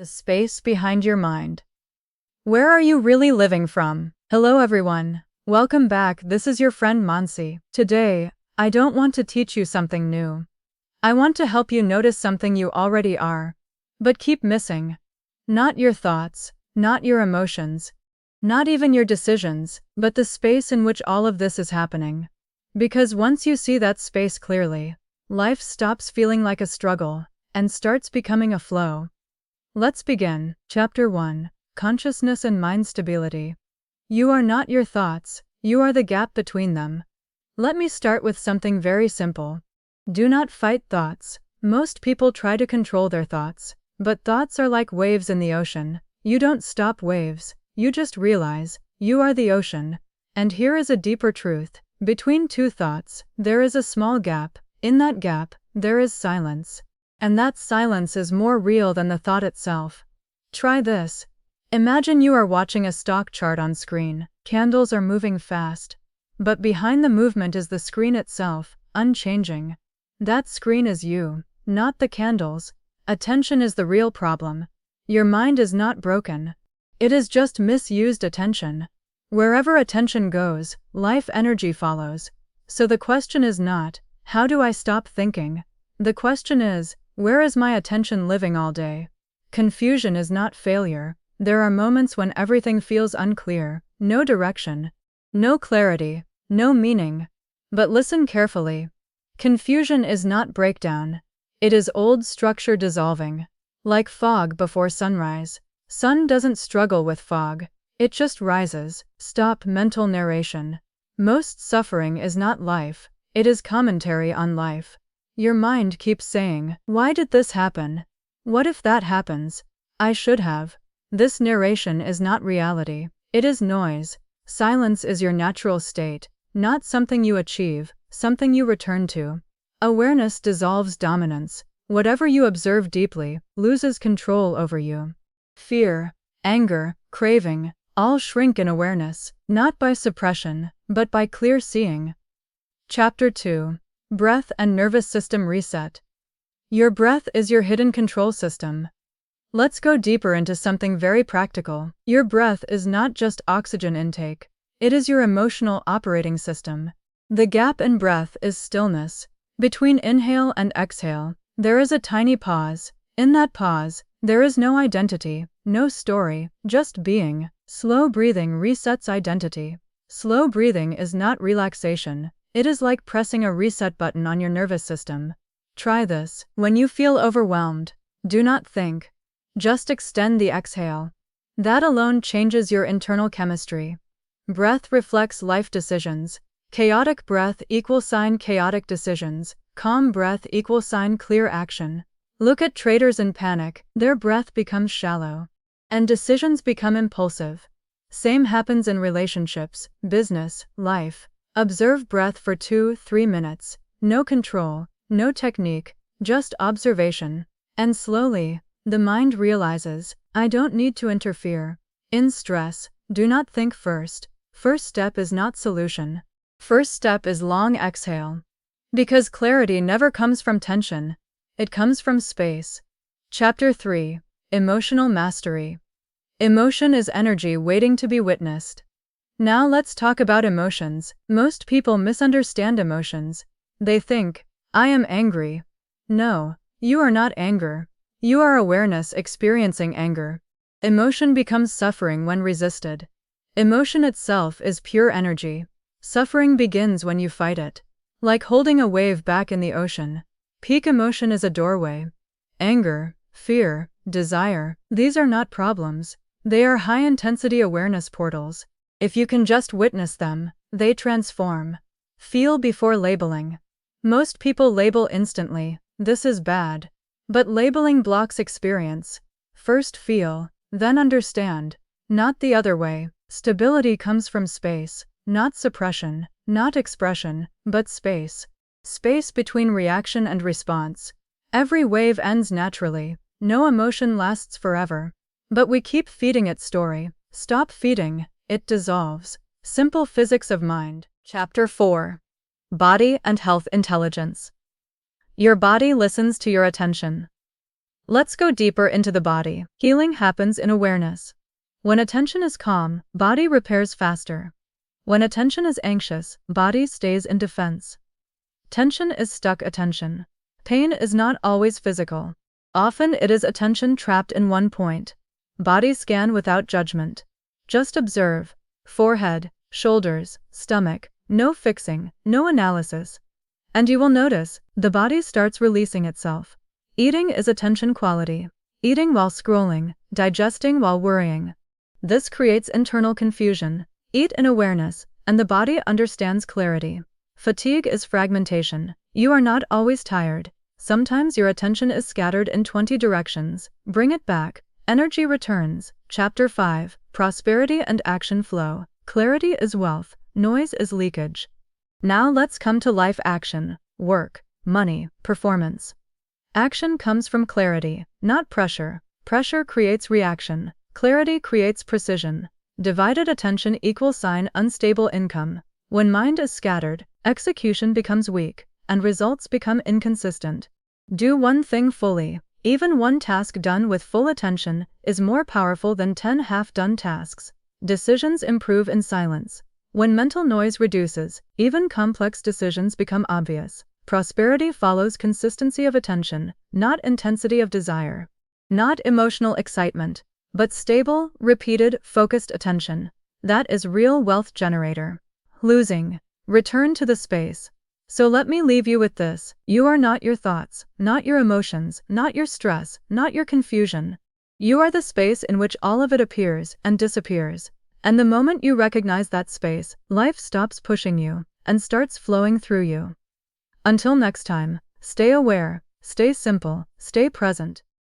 The space behind your mind. Where are you really living from? Hello everyone. Welcome back. This is your friend Mansi. Today, I don't want to teach you something new. I want to help you notice something you already are, but keep missing. Not your thoughts, not your emotions, not even your decisions, but the space in which all of this is happening. Because once you see that space clearly, life stops feeling like a struggle and starts becoming a flow. Let's begin. Chapter 1. Consciousness and Mind Stability. You are not your thoughts, you are the gap between them. Let me start with something very simple. Do not fight thoughts. Most people try to control their thoughts, but thoughts are like waves in the ocean. You don't stop waves, you just realize, you are the ocean. And here is a deeper truth. Between two thoughts, there is a small gap. In that gap, there is silence. And that silence is more real than the thought itself. Try this. Imagine you are watching a stock chart on screen. Candles are moving fast. But behind the movement is the screen itself, unchanging. That screen is you, not the candles. Attention is the real problem. Your mind is not broken. It is just misused attention. Wherever attention goes, life energy follows. So the question is not, how do I stop thinking? The question is, where is my attention living all day? Confusion is not failure. There are moments when everything feels unclear, no direction, no clarity, no meaning. But listen carefully. Confusion is not breakdown. It is old structure dissolving. Like fog before sunrise. Sun doesn't struggle with fog. It just rises. Stop mental narration. Most suffering is not life. It is commentary on life. Your mind keeps saying, why did this happen? What if that happens? I should have. This narration is not reality. It is noise. Silence is your natural state, not something you achieve, something you return to. Awareness dissolves dominance. Whatever you observe deeply loses control over you. Fear, anger, craving, all shrink in awareness, not by suppression, but by clear seeing. Chapter 2. Breath and Nervous System Reset. Your breath is your hidden control system. Let's go deeper into something very practical. Your breath is not just oxygen intake. It is your emotional operating system. The gap in breath is stillness. Between inhale and exhale, there is a tiny pause. In that pause, there is no identity, no story, just being. Slow breathing resets identity. Slow breathing is not relaxation. It is like pressing a reset button on your nervous system. Try this. When you feel overwhelmed, do not think. Just extend the exhale. That alone changes your internal chemistry. Breath reflects life decisions. Chaotic breath equals chaotic decisions. Calm breath equals clear action. Look at traders in panic. Their breath becomes shallow. And decisions become impulsive. Same happens in relationships, business, life. Observe breath for 2-3 minutes. No control, no technique, just observation. And slowly, the mind realizes, I don't need to interfere. In stress, do not think first. First step is not solution. First step is long exhale. Because clarity never comes from tension. It comes from space. Chapter 3. Emotional Mastery. Emotion is energy waiting to be witnessed. Now let's talk about emotions. Most people misunderstand emotions. They think, I am angry. No, you are not anger. You are awareness experiencing anger. Emotion becomes suffering when resisted. Emotion itself is pure energy. Suffering begins when you fight it. Like holding a wave back in the ocean. Peak emotion is a doorway. Anger, fear, desire, these are not problems. They are high-intensity awareness portals. If you can just witness them, they transform. Feel before labeling. Most people label instantly, this is bad. But labeling blocks experience. First feel, then understand. Not the other way. Stability comes from space, not suppression, not expression, but space. Space between reaction and response. Every wave ends naturally. No emotion lasts forever. But we keep feeding it story. Stop feeding. It dissolves. Simple Physics of Mind. Chapter 4. Body and Health Intelligence. Your body listens to your attention. Let's go deeper into the body. Healing happens in awareness. When attention is calm, body repairs faster. When attention is anxious, body stays in defense. Tension is stuck attention. Pain is not always physical. Often it is attention trapped in one point. Body scan without judgment. Just observe. Forehead, shoulders, stomach, no fixing, no analysis. And you will notice, the body starts releasing itself. Eating is attention quality. Eating while scrolling, digesting while worrying. This creates internal confusion. Eat in awareness, and the body understands clarity. Fatigue is fragmentation. You are not always tired. Sometimes your attention is scattered in 20 directions. Bring it back. Energy returns. Chapter 5. Prosperity and action flow. Clarity is wealth. Noise is leakage. Now let's come to life action. Work, money, performance. Action comes from clarity, not pressure. Pressure creates reaction. Clarity creates precision. Divided attention equals unstable income. When mind is scattered, execution becomes weak, and results become inconsistent. Do one thing fully. Even one task done with full attention is more powerful than 10 half-done tasks. Decisions improve in silence. When mental noise reduces, even complex decisions become obvious. Prosperity follows consistency of attention, not intensity of desire. Not emotional excitement, but stable, repeated, focused attention. That is real wealth generator. Losing. Return to the space. So let me leave you with this. You are not your thoughts, not your emotions, not your stress, not your confusion. You are the space in which all of it appears and disappears. And the moment you recognize that space, life stops pushing you and starts flowing through you. Until next time, stay aware, stay simple, stay present.